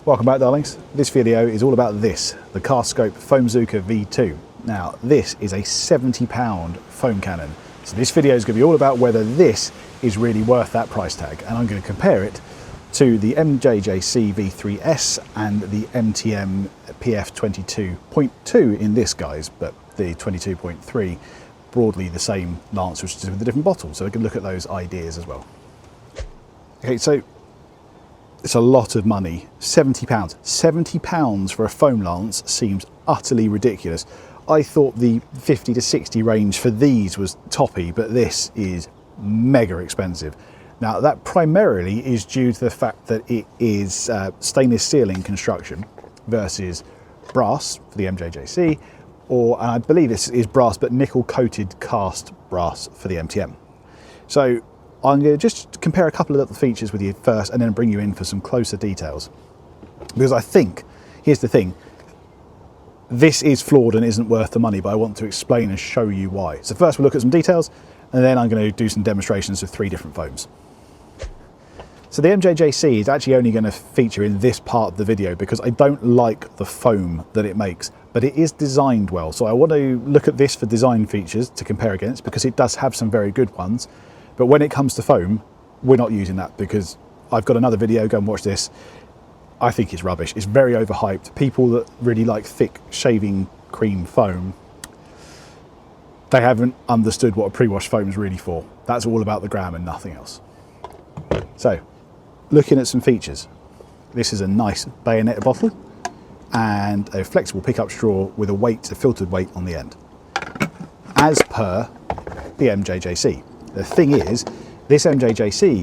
Welcome back, darlings. This video is all about this, the Carscope Foamzooka V2. Now, this is a £70 foam cannon. So this video is going to be all about whether this is really worth that price tag. And I'm going to compare it to the MJJC V3S and the MTM PF22.2 in this guise, but the 22.3 broadly the same lance, which is with a different bottle. So we can look at those ideas as well. Okay, so it's a lot of money, £70. £70 for a foam lance seems utterly ridiculous. I thought the 50 to 60 range for these was toppy, but this is mega expensive. Now that primarily is due to the fact that it is stainless steel in construction versus brass for the MJJC, or I believe this is brass but nickel coated cast brass for the MTM. So I'm going to just compare a couple of little features with you first and then bring you in for some closer details. Because I think, here's the thing, this is flawed and isn't worth the money, but I want to explain and show you why. So first we'll look at some details and then I'm going to do some demonstrations of 3 different foams. So the MJJC is actually only going to feature in this part of the video because I don't like the foam that it makes, but it is designed well. So I want to look at this for design features to compare against because it does have some very good ones. But when it comes to foam, we're not using that because I've got another video, go and watch this. I think it's rubbish. It's very overhyped. People that really like thick shaving cream foam, they haven't understood what a pre-wash foam is really for. That's all about the gram and nothing else. So, looking at some features. This is a nice bayonet bottle and a flexible pickup straw with a weight, a filtered weight on the end, as per the MJJC. The thing is, this MJJC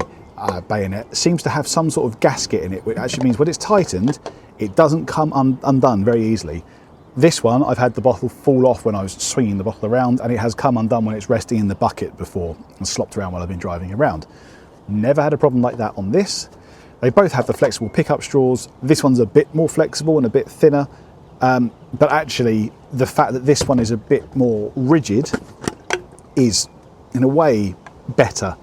bayonet seems to have some sort of gasket in it, which actually means when it's tightened, it doesn't come undone very easily. This one, I've had the bottle fall off when I was swinging the bottle around, and it has come undone when it's resting in the bucket before and slopped around while I've been driving around. Never had a problem like that on this. They both have the flexible pickup straws. This one's a bit more flexible and a bit thinner, but actually the fact that this one is a bit more rigid is, in a way, better.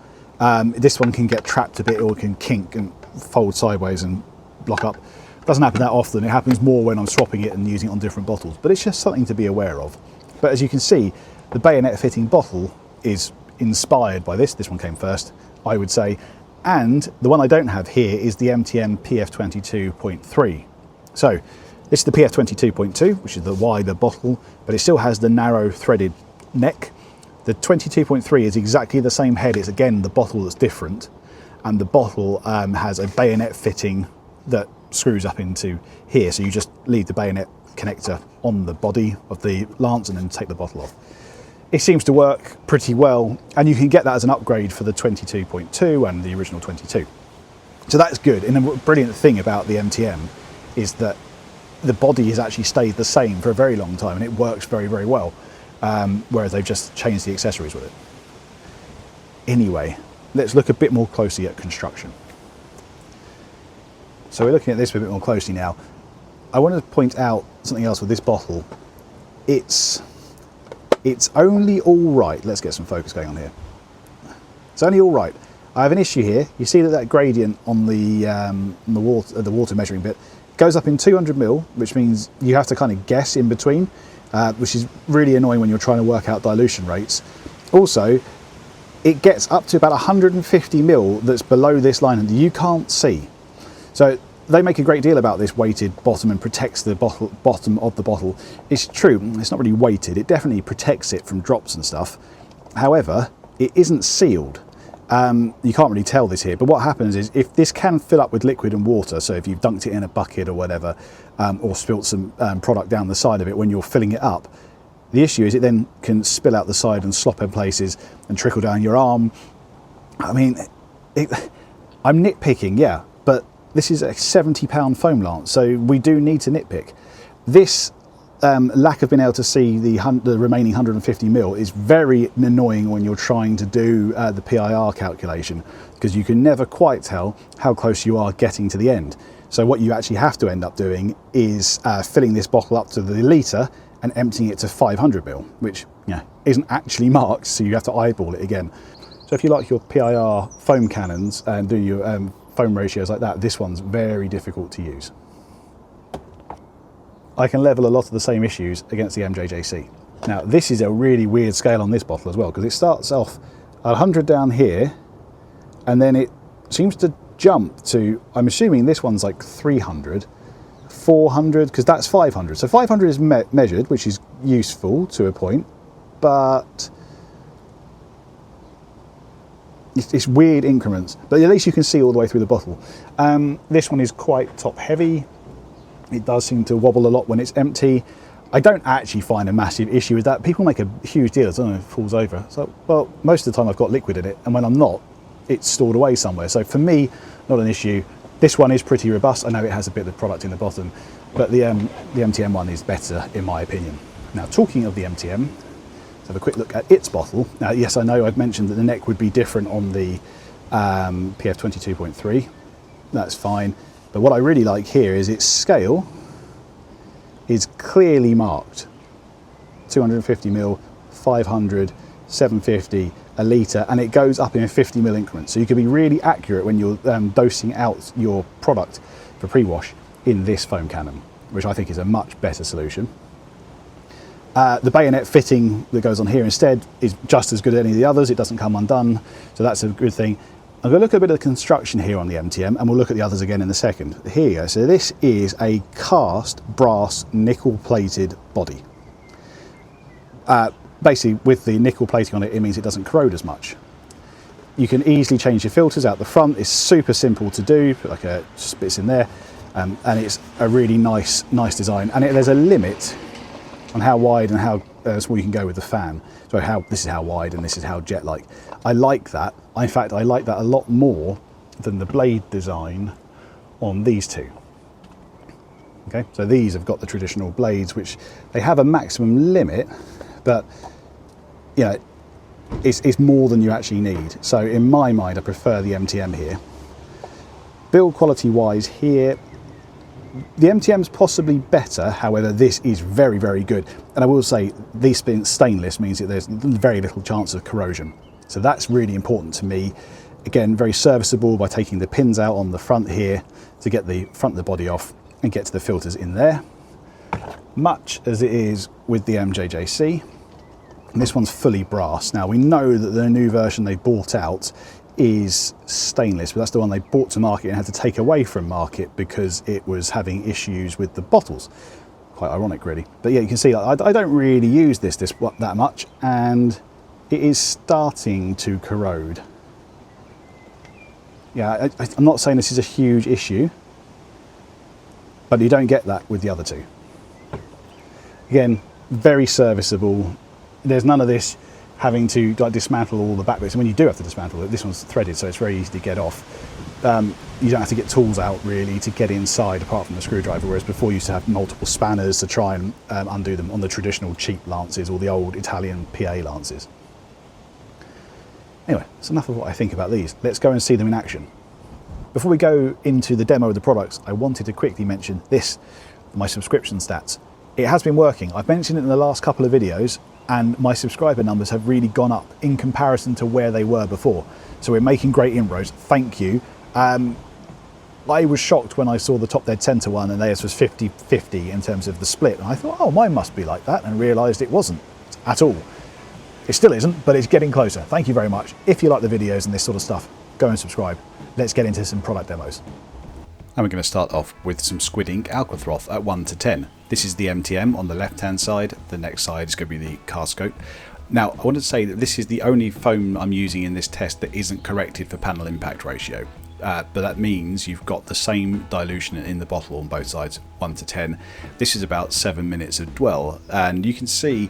This one can get trapped a bit or can kink and fold sideways and block up. Doesn't happen that often. It happens more when I'm swapping it and using it on different bottles, but it's just something to be aware of. But as you can see, the bayonet fitting bottle is inspired by this. This one came first, I would say. And the one I don't have here is the MTM PF22.3. So this is the PF22.2, which is the wider bottle, but it still has the narrow threaded neck. The 22.3 is exactly the same head. It's again the bottle that's different, and the bottle has a bayonet fitting that screws up into here. So you just leave the bayonet connector on the body of the lance and then take the bottle off. It seems to work pretty well, and you can get that as an upgrade for the 22.2 and the original 22. So that's good. And the brilliant thing about the MTM is that the body has actually stayed the same for a very long time, and it works very, very well. Whereas they've just changed the accessories with it. Anyway, let's look a bit more closely at construction. So we're looking at this a bit more closely now. I want to point out something else with this bottle. It's only all right. Let's get some focus going on here. It's only all right. I have an issue here. You see that gradient on the water measuring bit goes up in 200 mil, which means you have to kind of guess in between. Which is really annoying when you're trying to work out dilution rates. Also, it gets up to about 150 mil that's below this line and you can't see. So they make a great deal about this weighted bottom and protects the bottom of the bottle. It's true, it's not really weighted. It definitely protects it from drops and stuff. However, it isn't sealed. You can't really tell this here, but what happens is if this can fill up with liquid and water, so if you've dunked it in a bucket or whatever, or spilt some product down the side of it when you're filling it up, the issue is it then can spill out the side and slop in places and trickle down your arm. I mean, I'm nitpicking, yeah, but this is a £70 foam lance, so we do need to nitpick. This lack of being able to see the remaining 150 mil is very annoying when you're trying to do the PIR calculation, because you can never quite tell how close you are getting to the end. So what you actually have to end up doing is filling this bottle up to the litre and emptying it to 500 mil, which isn't actually marked, so you have to eyeball it again. So if you like your PIR foam cannons and do your foam ratios like that, this one's very difficult to use. I can level a lot of the same issues against the MJJC. Now, this is a really weird scale on this bottle as well, because it starts off at 100 down here, and then it seems to jump to, I'm assuming this one's like 300, 400, because that's 500. So 500 is measured, which is useful to a point, but it's weird increments. But at least you can see all the way through the bottle. This one is quite top heavy. It does seem to wobble a lot when it's empty. I don't actually find a massive issue with that. People make a huge deal, I don't know, it falls over. So, well, most of the time I've got liquid in it, and when I'm not, it's stored away somewhere. So for me, not an issue. This one is pretty robust. I know it has a bit of product in the bottom, but the MTM one is better in my opinion. Now, talking of the MTM, let's have a quick look at its bottle. Now, yes, I know I've mentioned that the neck would be different on the PF22.3. That's fine. But what I really like here is its scale is clearly marked. 250 ml, 500, 750, a litre, and it goes up in 50 ml increments. So you can be really accurate when you're dosing out your product for pre-wash in this foam cannon, which I think is a much better solution. The bayonet fitting that goes on here instead is just as good as any of the others. It doesn't come undone, so that's a good thing. I'm going to look at a bit of the construction here on the MTM, and we'll look at the others again in a second. Here you go. So this is a cast brass nickel plated body. Basically, with the nickel plating on it, it means it doesn't corrode as much. You can easily change your filters out the front. It's super simple to do, put like a bits in there, and it's a really nice design. And there's a limit on how wide and how small you can go with the fan. So this is how wide and this is how jet-like. I like that. In fact, I like that a lot more than the blade design on these two. Okay, so these have got the traditional blades, which they have a maximum limit, but you know, it's more than you actually need. So in my mind, I prefer the MTM here. Build quality wise here, the MTM's possibly better, however this is very, very good. And I will say this being stainless means that there's very little chance of corrosion. So that's really important to me. Again, very serviceable by taking the pins out on the front here to get the front of the body off and get to the filters in there. Much as it is with the MJJC. And this one's fully brass. Now we know that the new version they bought out is stainless, but that's the one they brought to market and had to take away from market because it was having issues with the bottles. Quite ironic, really. But yeah, you can see I don't really use this that much, and it is starting to corrode. Yeah, I'm not saying this is a huge issue, but you don't get that with the other two. Again, very serviceable. There's none of this having to dismantle all the back bits. And when you do have to dismantle it, this one's threaded, so it's very easy to get off. You don't have to get tools out really to get inside apart from the screwdriver, whereas before you used to have multiple spanners to try and undo them on the traditional cheap lances or the old Italian PA lances. Anyway, that's enough of what I think about these. Let's go and see them in action. Before we go into the demo of the products, I wanted to quickly mention this, my subscription stats. It has been working. I've mentioned it in the last couple of videos, and my subscriber numbers have really gone up in comparison to where they were before. So we're making great inroads. Thank you. I was shocked when I saw the top dead center one and theirs was 50-50 in terms of the split. And I thought, oh, mine must be like that, and realized it wasn't at all. It still isn't, but it's getting closer. Thank you very much. If you like the videos and this sort of stuff, go and subscribe. Let's get into some product demos. And we're going to start off with some Squid Ink Aquathroth at 1 to 10. This is the MTM on the left hand side. The next side is going to be the Carscope. Now, I want to say that this is the only foam I'm using in this test that isn't corrected for panel impact ratio. But that means you've got the same dilution in the bottle on both sides, 1 to 10. This is about 7 minutes of dwell, and you can see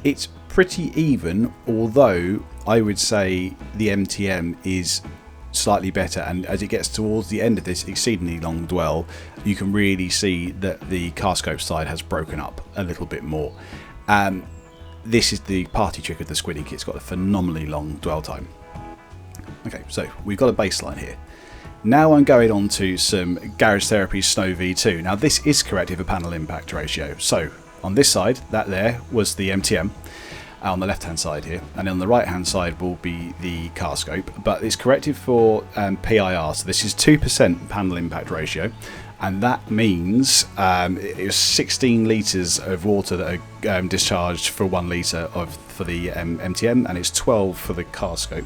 it's pretty even, although I would say the MTM is slightly better, and as it gets towards the end of this exceedingly long dwell, you can really see that the Carscope side has broken up a little bit more. This is the party trick of the Squid Ink. It's got a phenomenally long dwell time. Okay, so we've got a baseline here. Now I'm going on to some Garage Therapy Snow V2. Now this is corrected for panel impact ratio. So on this side, that there was the MTM on the left hand side here, and on the right hand side will be the Carscope, but it's corrected for PIR, so this is 2% panel impact ratio, And that means it was 16 litres of water that are discharged for 1 litre for the MTM, and it's 12 for the Carscope,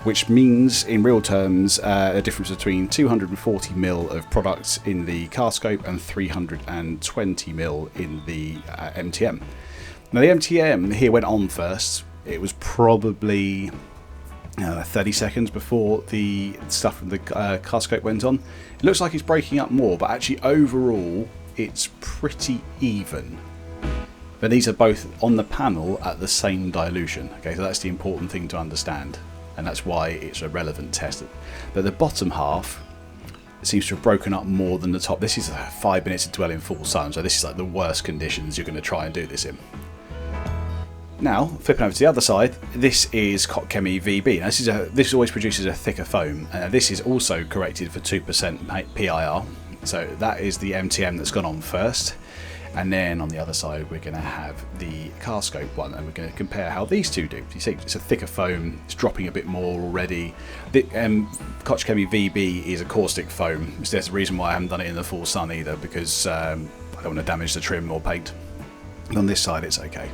which means in real terms a difference between 240 ml of product in the Carscope and 320 ml in the MTM. Now the MTM here went on first. It was probably 30 seconds before the stuff from the Carscope went on. It looks like it's breaking up more, but actually overall it's pretty even. But these are both on the panel at the same dilution. Okay, so that's the important thing to understand, and that's why it's a relevant test. But the bottom half seems to have broken up more than the top. This is 5 minutes to dwell in full sun, so this is like the worst conditions you're going to try and do this in. Now, flipping over to the other side, this is Carscope VB. Now, this always produces a thicker foam, and this is also corrected for 2% PIR. So that is the MTM that's gone on first, and then on the other side we're going to have the Carscope one, and we're going to compare how these two do. You see, it's a thicker foam, it's dropping a bit more already. The Carscope VB is a caustic foam. So there's a reason why I haven't done it in the full sun either, because I don't want to damage the trim or paint. And on this side it's okay.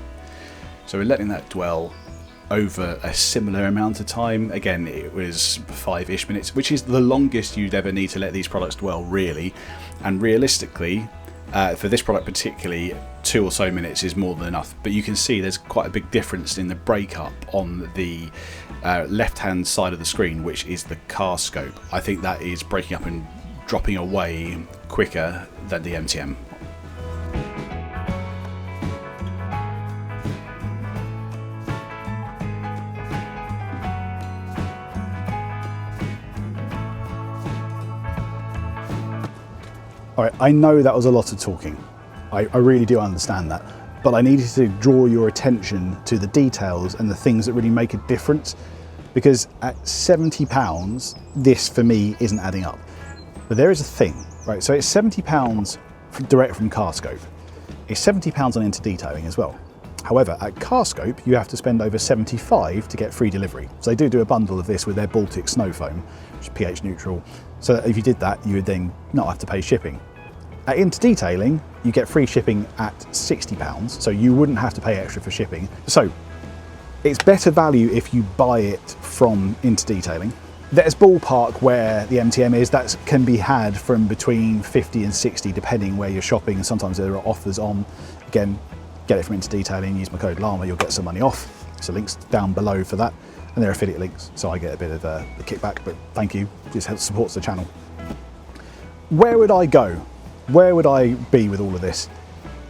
So we're letting that dwell over a similar amount of time. Again, it was 5-ish minutes, which is the longest you'd ever need to let these products dwell, really. And realistically, for this product particularly, 2 or so minutes is more than enough. But you can see there's quite a big difference in the breakup on the left-hand side of the screen, which is the Carscope. I think that is breaking up and dropping away quicker than the MTM. Alright, I know that was a lot of talking. I really do understand that. But I needed to draw your attention to the details and the things that really make a difference. Because at £70, this for me isn't adding up. But there is a thing, right? So it's £70 direct from Carscope. It's £70 on inter-detailing as well. However, at Carscope, you have to spend over £75 to get free delivery. So they do a bundle of this with their Baltic snow foam, which is pH neutral. So if you did that, you would then not have to pay shipping. At inter-detailing, you get free shipping at £60, so you wouldn't have to pay extra for shipping. So it's better value if you buy it from inter-detailing. There's ballpark where the MTM is, that can be had from between 50 and 60 depending where you're shopping, and sometimes there are offers on. Again, get it from inter-detailing, use my code Llama, you'll get some money off. So links down below for that, and they're affiliate links, so I get a bit of the kickback, but thank you, this helps supports the channel. Where would I go? Where would I be with all of this?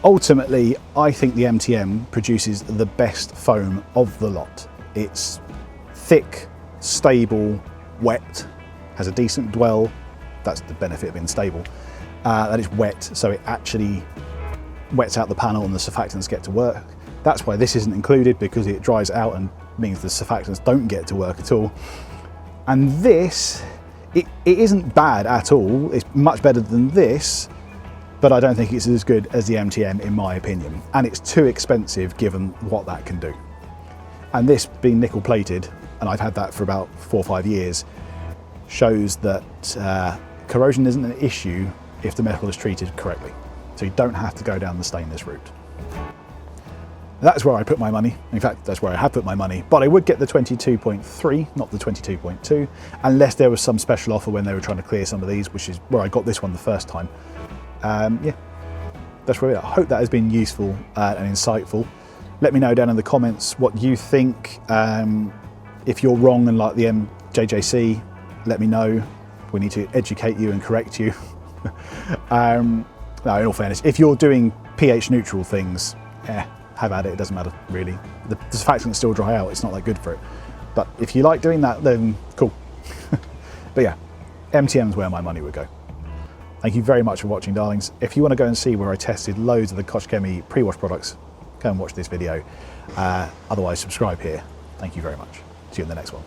Ultimately, I think the MTM produces the best foam of the lot. It's thick, stable, wet, has a decent dwell. That's the benefit of being stable. That it's wet, so it actually wets out the panel and the surfactants get to work. That's why this isn't included, because it dries out and means the surfactants don't get to work at all. And this, it isn't bad at all. It's much better than this, but I don't think it's as good as the MTM in my opinion. And it's too expensive given what that can do. And this being nickel plated, and I've had that for about 4 or 5 years, shows that corrosion isn't an issue if the metal is treated correctly. So you don't have to go down the stainless route. That's where I put my money. In fact, that's where I have put my money. But I would get the 22.3, not the 22.2, unless there was some special offer when they were trying to clear some of these, which is where I got this one the first time. Yeah, that's where we are. I hope that has been useful and insightful. Let me know down in the comments what you think. If you're wrong and like the MJJC, let me know. We need to educate you and correct you. No, in all fairness, if you're doing pH neutral things, have at it, it doesn't matter really. The surfactants still dry out, it's not that good for it. But if you like doing that, then cool. But yeah, MTM's where my money would go. Thank you very much for watching, darlings. If you want to go and see where I tested loads of the Carscope pre-wash products, go and watch this video. Otherwise, subscribe here. Thank you very much. See you in the next one.